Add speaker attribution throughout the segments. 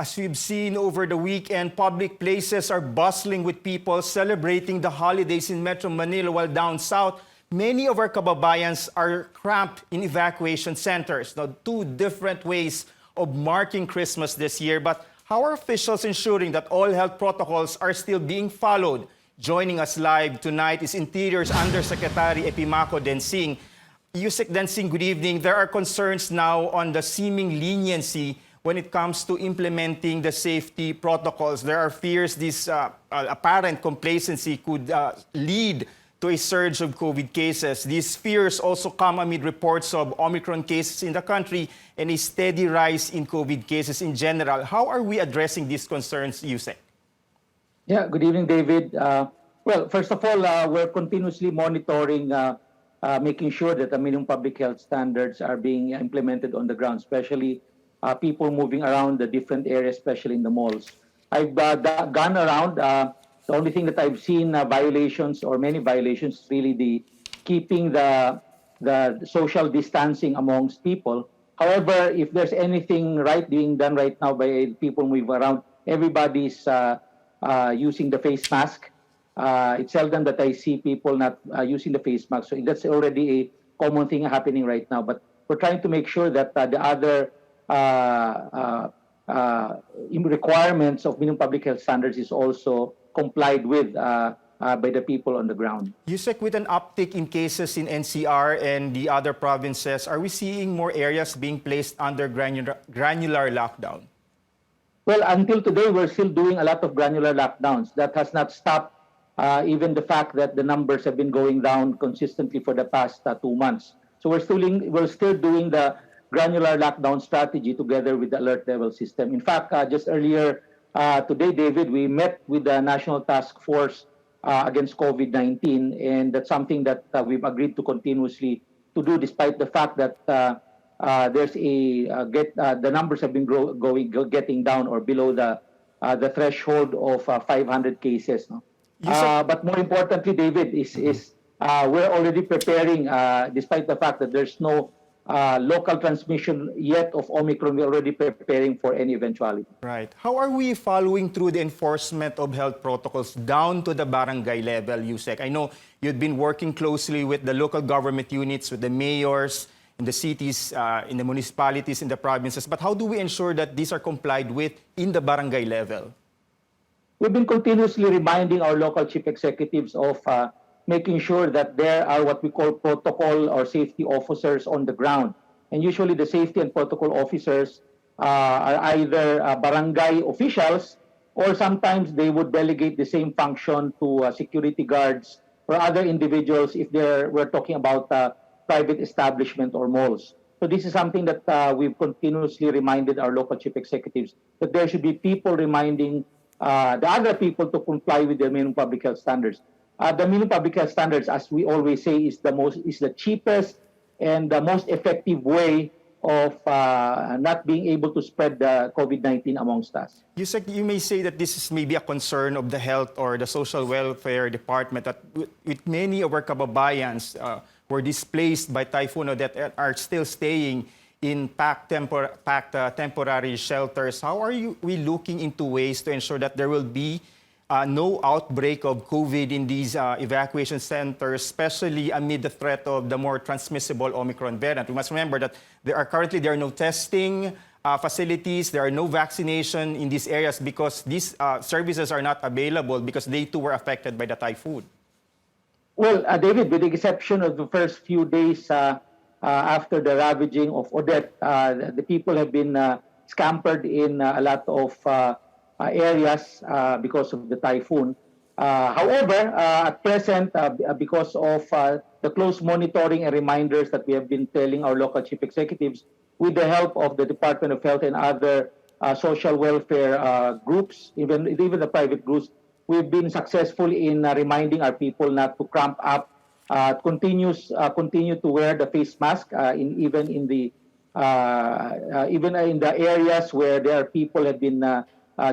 Speaker 1: As we've seen over the weekend, public places are bustling with people celebrating the holidays in Metro Manila, while down south, many of our kababayans are cramped in evacuation centers. Now, two different ways of marking Christmas this year, but how are officials ensuring that all health protocols are still being followed? Joining us live tonight is Interior's Undersecretary Epimaco Densing. Yusek Densing, good evening. There are concerns now on the seeming leniency when it comes to implementing the safety protocols. There are fears this apparent complacency could lead to a surge of COVID cases. These fears also come amid reports of Omicron cases in the country and a steady rise in COVID cases in general. How are we addressing these concerns, Yusek?
Speaker 2: Yeah, good evening, David. Well, first of all, we're continuously monitoring, making sure that the minimum public health standards are being implemented on the ground, especially people moving around the different areas, especially in the malls. I've gone around. The only thing that I've seen violations or many violations is really the keeping the social distancing amongst people. However, if there's anything being done right now by people moving around, everybody's using the face mask. It's seldom that I see people not using the face mask. So that's already a common thing happening right now. But we're trying to make sure that the other requirements of minimum public health standards is also complied with by the people on the ground.
Speaker 1: Yusek, with an uptick in cases in NCR and the other provinces, are we seeing more areas being placed under granular lockdown?
Speaker 2: Well, until today, we're still doing a lot of granular lockdowns. That has not stopped even the fact that the numbers have been going down consistently for the past 2 months. So we're still doing the granular lockdown strategy together with the alert level system. In fact, just earlier today, David, we met with the National Task Force against COVID-19, and that's something that we've agreed to continuously to do, despite the fact that there's the numbers have been getting down or below the threshold of 500 cases. No? But more importantly, David, is we're already preparing, despite the fact that there's no local transmission yet of Omicron, we're already preparing for any eventuality.
Speaker 1: Right. How are we following through the enforcement of health protocols down to the barangay level, Yusek? I know you've been working closely with the local government units, with the mayors in the cities, in the municipalities, in the provinces. But how do we ensure that these are complied with in the barangay level?
Speaker 2: We've been continuously reminding our local chief executives of making sure that there are what we call protocol or safety officers on the ground. And usually the safety and protocol officers are either barangay officials, or sometimes they would delegate the same function to security guards or other individuals if we're talking about private establishment or malls. So this is something that we've continuously reminded our local chief executives, that there should be people reminding the other people to comply with the minimum public health standards. The minimum public health standards, as we always say, is the cheapest and the most effective way of not being able to spread the COVID-19 amongst us.
Speaker 1: You may say that this is maybe a concern of the health or the social welfare department, that with many of our kababayans were displaced by typhoon or that are still staying in packed temporary shelters. How are we looking into ways to ensure that there will be no outbreak of COVID in these evacuation centers, especially amid the threat of the more transmissible Omicron variant? We must remember that there are no testing facilities, there are no vaccination in these areas because these services are not available because they too were affected by the typhoon.
Speaker 2: Well, David, with the exception of the first few days after the ravaging of Odette, the people have been scampered in a lot of areas because of the typhoon. However, at present, because of the close monitoring and reminders that we have been telling our local chief executives, with the help of the Department of Health and other social welfare groups, even the private groups, we've been successful in reminding our people not to cramp up, continue to wear the face mask, even in the areas where there are people have been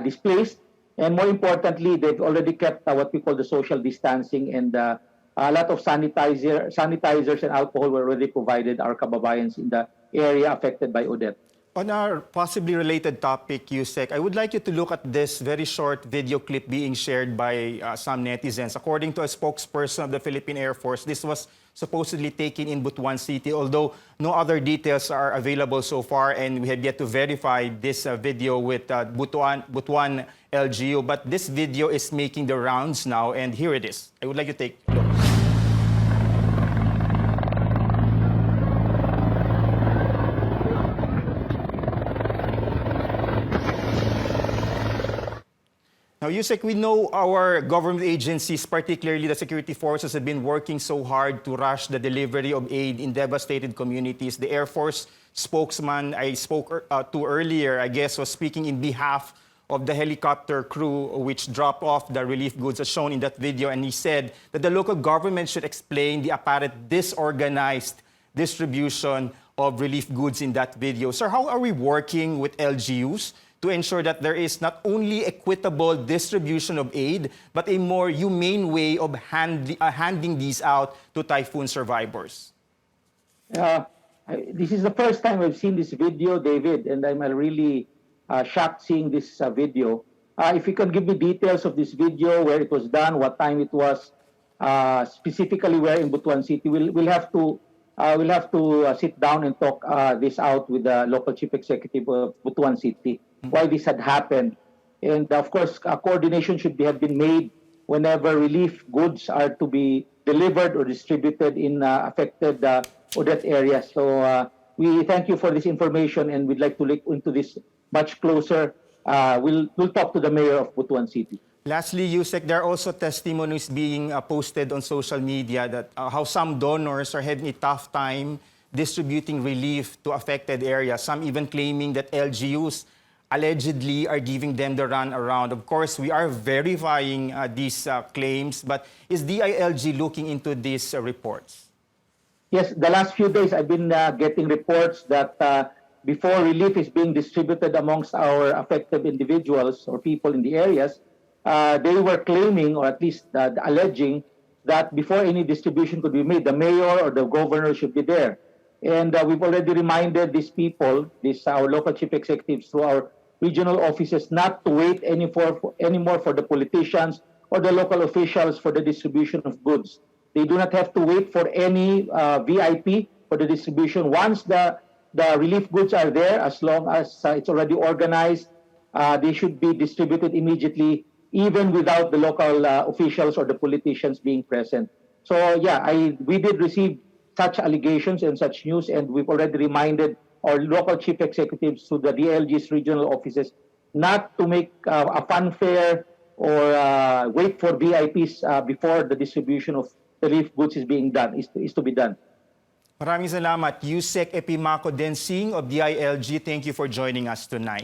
Speaker 2: displaced, and more importantly, they've already kept what we call the social distancing, and a lot of sanitizers and alcohol were already provided our kababayans in the area affected by Odette.
Speaker 1: On our possibly related topic, Yusek, I would like you to look at this very short video clip being shared by some netizens. According to a spokesperson of the Philippine Air Force, this was supposedly taken in Butuan City, although no other details are available so far, and we have yet to verify this video with Butuan LGU. But this video is making the rounds now, and here it is. I would like you to take a look. Now, Yusek, we know our government agencies, particularly the security forces, have been working so hard to rush the delivery of aid in devastated communities. The Air Force spokesman I spoke to earlier, I guess, was speaking in behalf of the helicopter crew which dropped off the relief goods as shown in that video. And he said that the local government should explain the apparent disorganized distribution of relief goods in that video. Sir, how are we working with LGUs to ensure that there is not only equitable distribution of aid, but a more humane way of handing these out to typhoon survivors?
Speaker 2: This is the first time I've seen this video, David, and I'm really shocked seeing this video. If you can give me details of this video, where it was done, what time it was, specifically where in Butuan City, we'll have to sit down and talk this out with the local chief executive of Butuan City, why this had happened. And of course, coordination should have been made whenever relief goods are to be delivered or distributed in affected Odette areas. So we thank you for this information, and we'd like to look into this much closer. We'll talk to the mayor of Butuan City.
Speaker 1: Lastly, Yusek, there are also testimonies being posted on social media that how some donors are having a tough time distributing relief to affected areas. Some even claiming that LGUs allegedly are giving them the runaround. Of course, we are verifying these claims, but is DILG looking into these reports?
Speaker 2: Yes, the last few days I've been getting reports that before relief is being distributed amongst our affected individuals or people in the areas, they were claiming, or at least alleging, that before any distribution could be made, the mayor or the governor should be there. And we've already reminded these people, our local chief executives through our regional offices, not to wait anymore for the politicians or the local officials for the distribution of goods. They do not have to wait for any VIP for the distribution. Once the relief goods are there, as long as it's already organized, they should be distributed immediately, even without the local officials or the politicians being present. So yeah, we did receive such allegations and such news, and we've already reminded our local chief executives through the DLG's regional offices not to make a funfair or wait for VIPs before the distribution of relief goods is being done, is to be done.
Speaker 1: Maraming salamat. Yusek Epimaco Densing of DILG, thank you for joining us tonight.